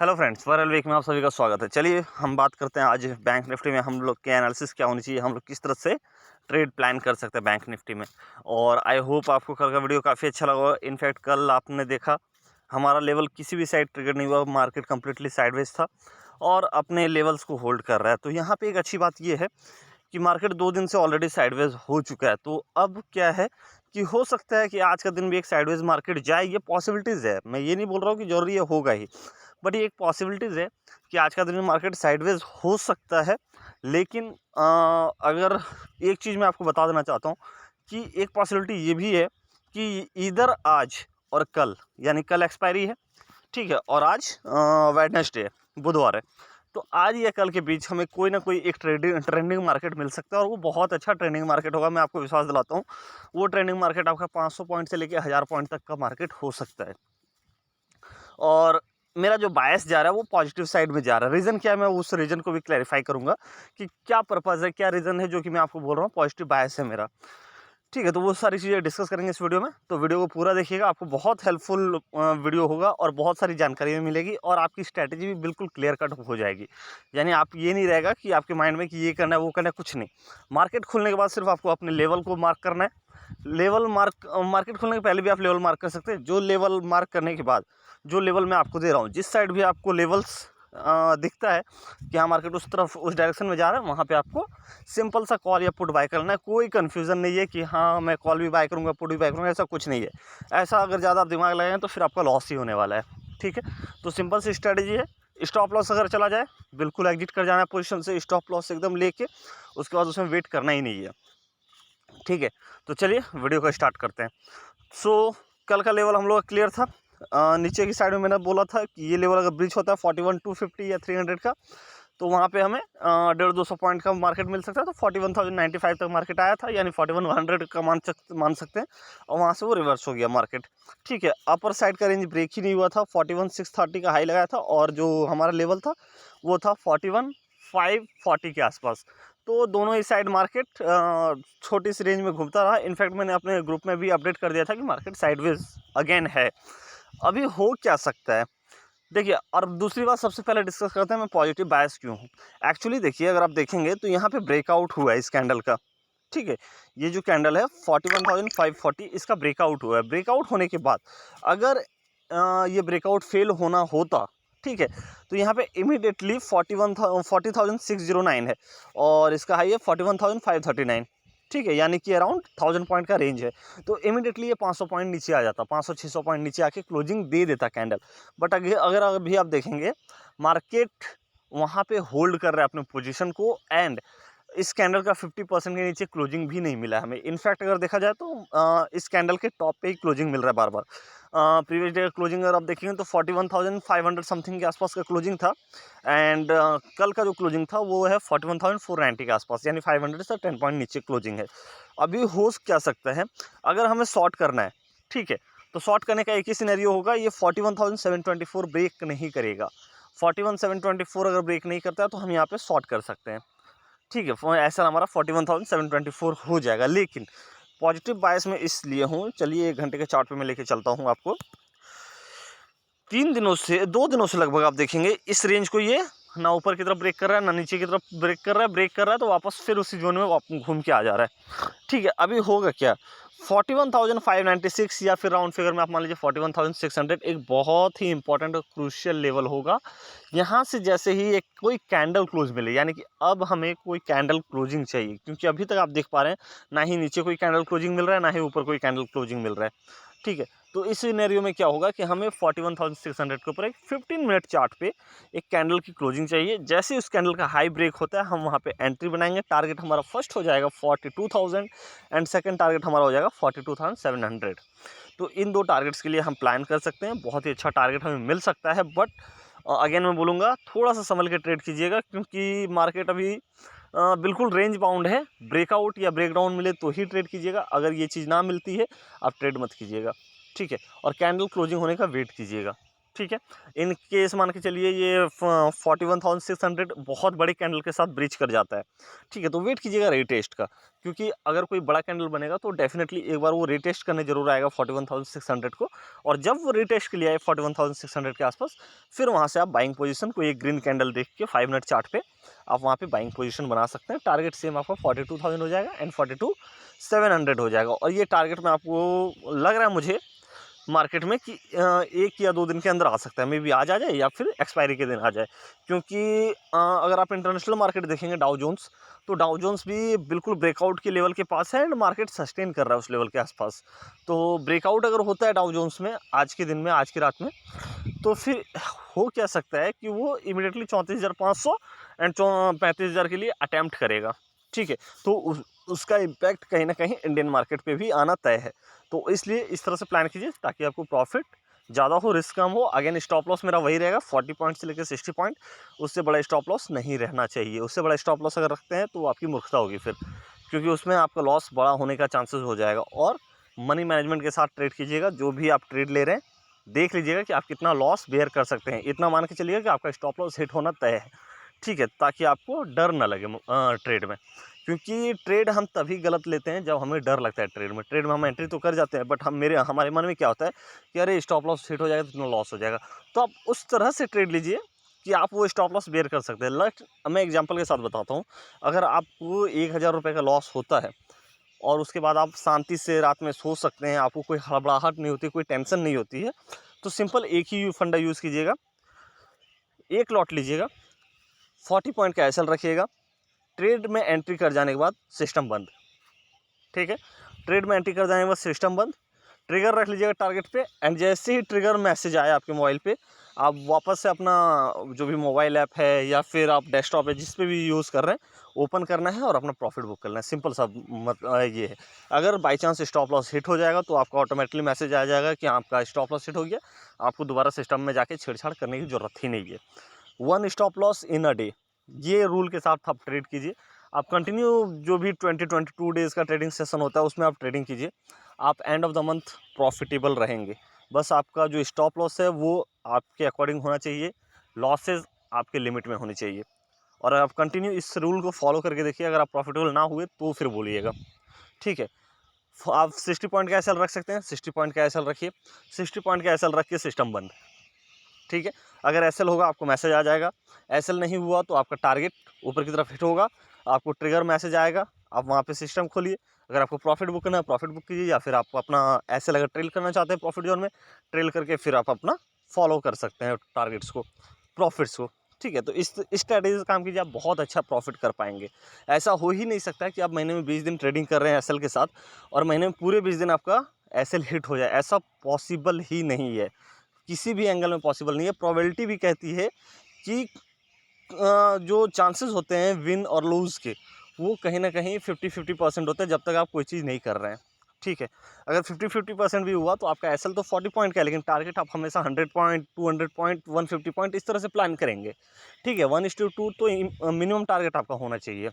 Hello friends, viral week में आप सभी का स्वागत है। चलिए हम बात करते हैं आज बैंक निफ्टी में हम लोग के एनालिसिस क्या होनी चाहिए, हम लोग किस तरह से ट्रेड प्लान कर सकते हैं बैंक निफ्टी में। और आई होप आपको कल का वीडियो काफ़ी अच्छा लगा। इनफैक्ट कल आपने देखा हमारा लेवल किसी भी साइड ट्रिगर नहीं हुआ, मार्केट कम्प्लीटली साइडवेज था और अपने लेवल्स को होल्ड कर रहा है। तो यहाँ पर एक अच्छी बात यह है कि मार्केट 2 दिन से ऑलरेडी साइडवेज हो चुका है। तो अब क्या है कि हो सकता है कि आज का दिन भी एक साइडवेज मार्केट जाए, ये पॉसिबिलिटीज़ है। मैं ये नहीं बोल रहा हूँ कि ज़रूरी ये होगा ही, बट ये एक पॉसिबिलिटीज़ है कि आज का दिन में मार्केट साइडवेज हो सकता है। लेकिन अगर एक चीज़ मैं आपको बता देना चाहता हूँ कि एक पॉसिबिलिटी ये भी है कि इधर आज और कल, यानी कल एक्सपायरी है, ठीक है, और आज वेडनेसडे है, बुधवार है। तो आज या कल के बीच हमें कोई ना कोई एक ट्रेंडिंग मार्केट मिल सकता है और वो बहुत अच्छा ट्रेंडिंग मार्केट होगा। मैं आपको विश्वास दिलाता हूँ, वो ट्रेंडिंग मार्केट आपका 500 पॉइंट से लेकर 1000 पॉइंट तक का मार्केट हो सकता है। और मेरा जो बायस जा रहा है वो पॉजिटिव साइड में जा रहा है। रीज़न क्या है, मैं उस रीज़न को भी क्लैरिफाई करूँगा कि क्या पर्पज़ है, क्या रीज़न है जो कि मैं आपको बोल रहा हूँ पॉजिटिव बायस है मेरा। ठीक है, तो वो सारी चीज़ें डिस्कस करेंगे इस वीडियो में। तो वीडियो को पूरा देखिएगा, आपको बहुत हेल्पफुल वीडियो होगा और बहुत सारी जानकारी भी मिलेगी और आपकी स्ट्रैटेजी भी बिल्कुल क्लियर कट हो जाएगी। यानी आप ये नहीं रहेगा कि आपके माइंड में कि ये करना है, वो करना है, कुछ नहीं। मार्केट खुलने के बाद सिर्फ आपको अपने लेवल को मार्क करना है। मार्केट खुलने के पहले भी आप लेवल मार्क कर सकते हैं। जो लेवल मार्क करने के बाद, जो लेवल मैं आपको दे रहा हूँ, जिस साइड भी आपको लेवल्स दिखता है कि हाँ मार्केट उस तरफ उस डायरेक्शन में जा रहा है, वहाँ पे आपको सिंपल सा कॉल या पुट बाय करना है। कोई कन्फ्यूज़न नहीं है कि हाँ मैं कॉल भी बाय करूँगा, पुट भी बाय करूँगा, ऐसा कुछ नहीं है। ऐसा अगर ज़्यादा आप दिमाग लगाएं तो फिर आपका लॉस ही होने वाला है। ठीक है, तो सिंपल सी स्ट्रेटजी है। स्टॉप लॉस अगर चला जाए, बिल्कुल एग्जिट कर जाना है पोजीशन से, स्टॉप लॉस एकदम लेके उसके बाद उसमें वेट करना ही नहीं है। ठीक है, तो चलिए वीडियो को स्टार्ट करते हैं। सो कल का लेवल हम लोग का क्लियर था। नीचे की साइड में मैंने बोला था कि ये लेवल अगर ब्रिज होता है 41,250 या 300 का, तो वहाँ पे हमें 150-200 पॉइंट का मार्केट मिल सकता है। तो 41,095 तक मार्केट आया था, यानी 41,100 का मान सकते हैं। और वहाँ से वो रिवर्स हो गया मार्केट। ठीक है, अपर साइड का रेंज ब्रेक ही नहीं हुआ था, 41,630 का हाई लगाया था और जो हमारा लेवल था वो था 41,540 के आसपास। तो दोनों ही साइड मार्केट छोटी सी रेंज में घूमता रहा। इनफैक्ट मैंने अपने ग्रुप में भी अपडेट कर दिया था कि मार्केट साइडवेज अगेन है। अभी हो क्या सकता है, देखिए। और दूसरी बात सबसे पहले डिस्कस करते हैं मैं पॉजिटिव बायस क्यों हूँ। एक्चुअली देखिए, अगर आप देखेंगे तो यहाँ पे ब्रेकआउट हुआ है इस कैंडल का। ठीक है, ये जो कैंडल है 41,540, इसका ब्रेकआउट हुआ है। ब्रेकआउट होने के बाद अगर ये ब्रेकआउट फेल होना होता, ठीक है, तो यहाँ पे इमीडिएटली 40,609 है और इसका हाई है 41,539। ठीक है, यानी कि अराउंड 1000 पॉइंट का रेंज है। तो इमीडिएटली ये 500 पॉइंट नीचे आ जाता, 500-600 पॉइंट नीचे आके क्लोजिंग दे देता कैंडल। बट अगर अभी आप देखेंगे, मार्केट वहाँ पे होल्ड कर रहा है अपने पोजीशन को एंड इस कैंडल का 50% के नीचे क्लोजिंग भी नहीं मिला हमें। इनफैक्ट अगर देखा जाए तो इस कैंडल के टॉप पे ही क्लोजिंग मिल रहा है बार बार। प्रीवियस डे का क्लोजिंग अगर आप देखेंगे तो 41,500 समथिंग के आसपास का क्लोजिंग था एंड कल का जो क्लोजिंग था वो है 41,490 के आसपास, यानी 500 से 10 पॉइंट नीचे क्लोजिंग है। अभी हो क्या सकता है, अगर हमें शॉर्ट करना है, ठीक है, तो शॉर्ट करने का एक ही सिनेरियो होगा, ये 41,724 ब्रेक नहीं करेगा। 41,724 अगर ब्रेक नहीं करता है तो हम यहाँ पे शॉर्ट कर सकते हैं। ठीक है, ऐसा हमारा 41,724 हो जाएगा। लेकिन पॉजिटिव बायस में इसलिए हूँ, चलिए 1 घंटे के चार्ट पे मैं लेके चलता हूँ आपको। 2 दिनों से लगभग आप देखेंगे इस रेंज को ये ना ऊपर की तरफ ब्रेक कर रहा है ना नीचे की तरफ ब्रेक कर रहा है, तो वापस फिर उसी जोन में घूम के आ जा रहा है। ठीक है, अभी होगा क्या, 41,596 या फिर राउंड फिगर में आप मान लीजिए 41,600 एक बहुत ही इंपॉर्टेंट और क्रूशियल लेवल होगा। यहाँ से जैसे ही एक कोई कैंडल क्लोज मिले, यानी कि अब हमें कोई कैंडल क्लोजिंग चाहिए, क्योंकि अभी तक आप देख पा रहे हैं ना ही नीचे कोई कैंडल क्लोजिंग मिल रहा है ना ही ऊपर कोई कैंडल क्लोजिंग मिल रहा है। ठीक है, तो इस सिनेरियो में क्या होगा कि हमें 41,600 के ऊपर एक 15 मिनट चार्ट पे एक कैंडल की क्लोजिंग चाहिए। जैसे ही उस कैंडल का हाई ब्रेक होता है हम वहाँ पे एंट्री बनाएंगे। टारगेट हमारा फर्स्ट हो जाएगा 42,000 एंड सेकंड टारगेट हमारा हो जाएगा 42,700। तो इन 2 टारगेट्स के लिए हम प्लान कर सकते हैं। बहुत ही अच्छा टारगेट हमें मिल सकता है, बट अगेन मैं बोलूँगा थोड़ा सा संभल के ट्रेड कीजिएगा, क्योंकि मार्केट अभी बिल्कुल रेंज बाउंड है। ब्रेकआउट या ब्रेकडाउन मिले तो ही ट्रेड कीजिएगा, अगर ये चीज़ ना मिलती है आप ट्रेड मत कीजिएगा। ठीक है, और कैंडल क्लोजिंग होने का वेट कीजिएगा। ठीक है। इन केस मान के चलिए ये 41,600 बहुत बड़ी कैंडल के साथ ब्रीच कर जाता है, ठीक है, तो वेट कीजिएगा रीटेस्ट का, क्योंकि अगर कोई बड़ा कैंडल बनेगा तो डेफिनेटली एक बार वो रीटेस्ट करने जरूर आएगा 41,600 को, और जब वो रीटेस्ट के लिए आए 41,600 के आसपास, फिर वहाँ से आप बाइंग पोजीशन कोई एक ग्रीन कैंडल देख के 5 मिनट चार्ट पे आप वहाँ पे बाइंग पोजीशन बना सकते हैं। टारगेट सेम आपका 42,000 हो जाएगा एंड 42,700 हो जाएगा, और ये टारगेट में आपको लग रहा है मुझे मार्केट में कि 1 या 2 दिन के अंदर आ सकता है, मे बी आज आ जाए या फिर एक्सपायरी के दिन आ जाए, क्योंकि अगर आप इंटरनेशनल मार्केट देखेंगे डाउ जोन्स, तो डाउ जोन्स भी बिल्कुल ब्रेकआउट के लेवल के पास है एंड मार्केट सस्टेन कर रहा है उस लेवल के आसपास। तो ब्रेकआउट अगर होता है डाउ जोन्स में आज के दिन में, आज की रात में, तो फिर हो क्या सकता है कि वो इमीडिएटली 34,500 एंड 35,000 के लिए अटैम्प्ट करेगा, ठीक है, तो उसका इम्पैक्ट कहीं ना कहीं इंडियन मार्केट पे भी आना तय है। तो इसलिए इस तरह से प्लान कीजिए ताकि आपको प्रॉफिट ज़्यादा हो, रिस्क कम हो। अगेन स्टॉप लॉस मेरा वही रहेगा 40 पॉइंट से लेकर 60 पॉइंट, उससे बड़ा स्टॉप लॉस नहीं रहना चाहिए। उससे बड़ा स्टॉप लॉस अगर रखते हैं तो वो आपकी मूर्खता होगी फिर, क्योंकि उसमें आपका लॉस बड़ा होने का चांसेस हो जाएगा। और मनी मैनेजमेंट के साथ ट्रेड कीजिएगा, जो भी आप ट्रेड ले रहे हैं देख लीजिएगा कि आप कितना लॉस बेयर कर सकते हैं, इतना मान के चलिएगा कि आपका स्टॉप लॉस हिट होना तय है, ठीक है, ताकि आपको डर ना लगे ट्रेड में, क्योंकि ट्रेड हम तभी गलत लेते हैं जब हमें डर लगता है। ट्रेड में हम एंट्री तो कर जाते हैं, बट हमारे मन में क्या होता है कि अरे स्टॉप लॉस हिट हो जाएगा तो इतना लॉस हो जाएगा। तो आप उस तरह से ट्रेड लीजिए कि आप वो स्टॉप लॉस बेयर कर सकते हैं। मैं एग्जांपल के साथ बताता हूँ, अगर आपको 1,000 रुपये का लॉस होता है और उसके बाद आप शांति से रात में सो सकते हैं, आपको कोई हड़बड़ाहट नहीं होती, कोई टेंशन नहीं होती है, तो सिंपल एक ही फंडा यूज़ कीजिएगा, एक लॉट लीजिएगा, 40 पॉइंट का एसएल रखिएगा, ट्रेड में एंट्री कर जाने के बाद सिस्टम बंद, ठीक है, ट्रेड में एंट्री कर जाने के बाद सिस्टम बंद, ट्रिगर रख लीजिएगा टारगेट पे, एंड जैसे ही ट्रिगर मैसेज आए आपके मोबाइल पे, आप वापस से अपना जो भी मोबाइल ऐप है या फिर आप डेस्कटॉप है जिस पे भी यूज़ कर रहे हैं ओपन करना है और अपना प्रॉफिट बुक करना है। सिंपल सा ये है। अगर by chance stop loss hit हो जाएगा तो आपको ऑटोमेटिकली मैसेज आ जाएगा कि आपका स्टॉप लॉस हिट हो गया, आपको दोबारा सिस्टम में जाके छेड़छाड़ करने की ज़रूरत ही नहीं है। 1 stop loss in a day, ये रूल के साथ आप ट्रेड कीजिए। आप कंटिन्यू जो भी 22 डेज़ का ट्रेडिंग सेशन होता है उसमें आप ट्रेडिंग कीजिए, आप end of the month profitable रहेंगे। बस आपका जो स्टॉप लॉस है वो आपके अकॉर्डिंग होना चाहिए, लॉसेस आपके लिमिट में होनी चाहिए, और आप कंटिन्यू इस रूल को फॉलो करके देखिए। अगर आप प्रॉफिटेबल ना हुए तो फिर बोलिएगा, ठीक है। आप 60 पॉइंट का एसएल रख सकते हैं, 60 पॉइंट का एसएल रखिए, 60 पॉइंट का एसएल रख के सिस्टम बंद, ठीक है। अगर एसएल होगा आपको मैसेज आ जाएगा, एसएल नहीं हुआ तो आपका टारगेट ऊपर की तरफ हिट होगा, आपको ट्रिगर मैसेज आएगा, आप वहाँ पे सिस्टम खोलिए। अगर आपको प्रॉफिट बुक करना है प्रॉफिट बुक कीजिए, या फिर आप अपना एसएल अगर ट्रेल करना चाहते हैं प्रॉफिट जोन में, ट्रेल करके फिर आप अपना फॉलो कर सकते हैं टारगेट्स को, प्रॉफिट्स को, ठीक है। तो इस स्ट्रैटेजी से काम कीजिए, आप बहुत अच्छा प्रॉफिट कर पाएंगे। ऐसा हो ही नहीं सकता कि आप महीने में 20 दिन ट्रेडिंग कर रहे हैं एसएल के साथ और महीने में पूरे 20 दिन आपका एसएल हिट हो जाए, ऐसा पॉसिबल ही नहीं है, किसी भी एंगल में पॉसिबल नहीं है। प्रोबेबिलिटी भी कहती है कि जो चांसेस होते हैं विन और लूज़ के, वो कहीं ना कहीं 50-50% होते हैं जब तक आप कोई चीज़ नहीं कर रहे हैं, ठीक है। अगर 50-50% भी हुआ तो आपका एसएल तो 40 पॉइंट का है, लेकिन टारगेट आप हमेशा 100 पॉइंट, 200 पॉइंट, 150 पॉइंट इस तरह से प्लान करेंगे, ठीक है। 1:2 तो मिनिमम टारगेट आपका होना चाहिए,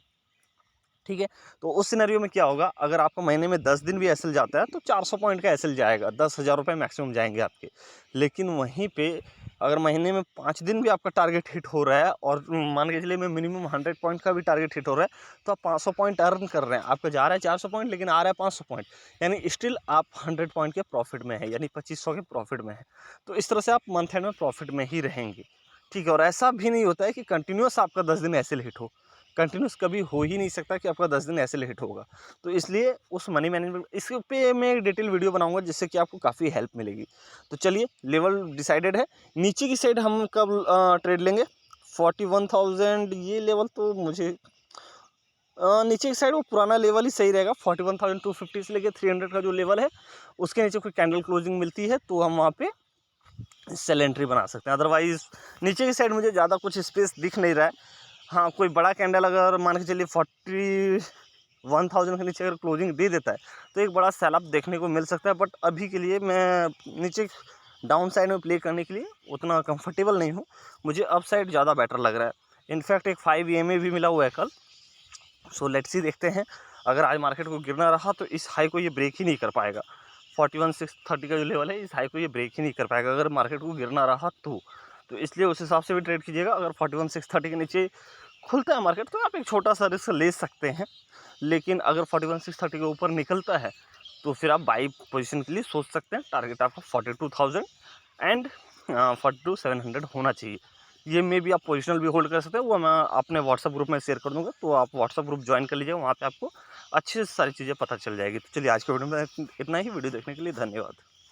ठीक है। तो उस सिनेरियो में क्या होगा, अगर आपको महीने में 10 दिन भी एसएल जाता है तो 400 पॉइंट का एसएल जाएगा, 10,000 रुपये मैक्सिमम जाएंगे आपके। लेकिन वहीं पे अगर महीने में 5 दिन भी आपका टारगेट हिट हो रहा है और मान के चलिए मैं मिनिमम 100 पॉइंट का भी टारगेट हिट हो रहा है, तो आप 500 पॉइंट अर्न कर रहे हैं। आपका जा रहा है 400 पॉइंट लेकिन आ रहा है 500 पॉइंट, यानी स्टिल आप 100 पॉइंट के प्रॉफिट में है, यानी 2500 के प्रॉफिट में है। तो इस तरह से आप मंथ एंड में प्रॉफिट में ही रहेंगे, ठीक है। और ऐसा भी नहीं होता है कि कंटिन्यूस आपका 10 दिन एसएल हिट हो, कंटिन्यूस कभी हो ही नहीं सकता कि आपका 10 दिन ऐसे हिट होगा। तो इसलिए उस मनी मैनेजमेंट इस पे मैं एक डिटेल वीडियो बनाऊंगा जिससे कि आपको काफ़ी हेल्प मिलेगी। तो चलिए, लेवल डिसाइडेड है। नीचे की साइड हम कब ट्रेड लेंगे 41,000, ये लेवल तो मुझे नीचे की साइड वो पुराना लेवल ही सही रहेगा। 41,250 से लेकर 300 का जो लेवल है उसके नीचे कोई कैंडल क्लोजिंग मिलती है तो हम वहाँ पे सेल एंट्री बना सकते हैं। अदरवाइज नीचे की साइड मुझे ज़्यादा कुछ स्पेस दिख नहीं रहा है। हाँ, कोई बड़ा कैंडल अगर मान के चलिए 41,000 के नीचे अगर क्लोजिंग दे देता है तो एक बड़ा सेल अप देखने को मिल सकता है, बट अभी के लिए मैं नीचे डाउन साइड में प्ले करने के लिए उतना कंफर्टेबल नहीं हूँ, मुझे अप साइड ज़्यादा बेटर लग रहा है। इनफैक्ट एक 5 EMA भी मिला हुआ है कल, सो लेट्स सी, देखते हैं। अगर आज मार्केट को गिरना रहा तो इस हाई को ये ब्रेक ही नहीं कर पाएगा, 41,630 का जो लेवल है, इस हाई को ये ब्रेक ही नहीं कर पाएगा अगर मार्केट को गिरना रहा तो इसलिए उस हिसाब से भी ट्रेड कीजिएगा। अगर 41,630 के नीचे खुलता है मार्केट तो आप एक छोटा सा रिस्क ले सकते हैं, लेकिन अगर 41,630 के ऊपर निकलता है तो फिर आप बाई पोजीशन के लिए सोच सकते हैं। टारगेट आपका 42,000 एंड 42,700 होना चाहिए। ये में भी आप पोजिशनल भी होल्ड कर सकते हैं, वो मैं अपने व्हाट्सअप ग्रुप में शेयर कर दूंगा, तो आप व्हाट्सअप ग्रुप ज्वाइन कर लीजिए, वहाँ पे आपको अच्छी सारी चीज़ें पता चल जाएगी। तो चलिए आज के वीडियो में इतना ही। वीडियो देखने के लिए धन्यवाद।